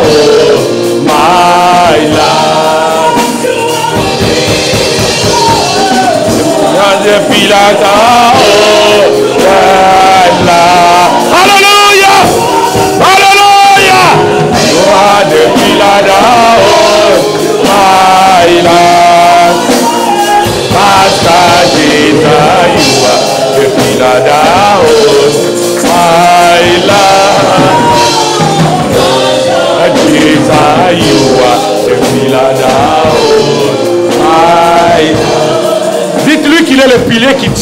Speaker 1: holds my life. The pillar that holds my life. Hallelujah! Hallelujah! You are the pillar that holds my life. Master Jesus, you are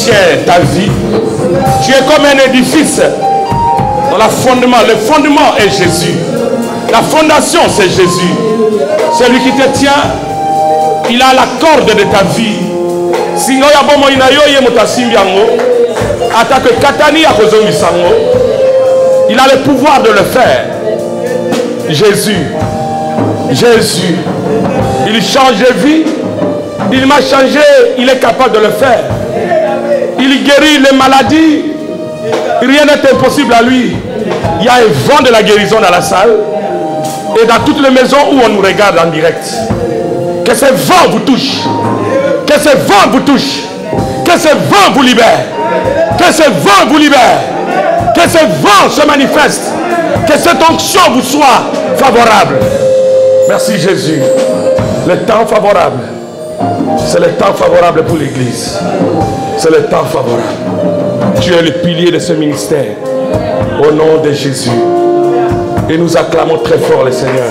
Speaker 1: soutiens ta vie. Tu es comme un édifice dans le fondement. Le fondement est Jésus. La fondation, c'est Jésus. C'est lui qui te tient. Il a la corde de ta vie. Si il a le pouvoir de le faire. Jésus. Jésus. Il change de vie. Il m'a changé. Il est capable de le faire. Il guérit les maladies. Rien n'est impossible à lui. Il y a un vent de la guérison dans la salle. Et dans toutes les maisons où on nous regarde en direct. Que ce vent vous touche. Que ce vent vous touche. Que ce vent vous libère. Que ce vent vous libère. Que ce vent se manifeste. Que cette onction vous soit favorable. Merci Jésus. Le temps favorable. C'est le temps favorable pour l'Église. C'est le temps favorable. Tu es le pilier de ce ministère. Au nom de Jésus. Et nous acclamons très fort le Seigneur.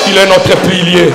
Speaker 1: Il est notre pilier.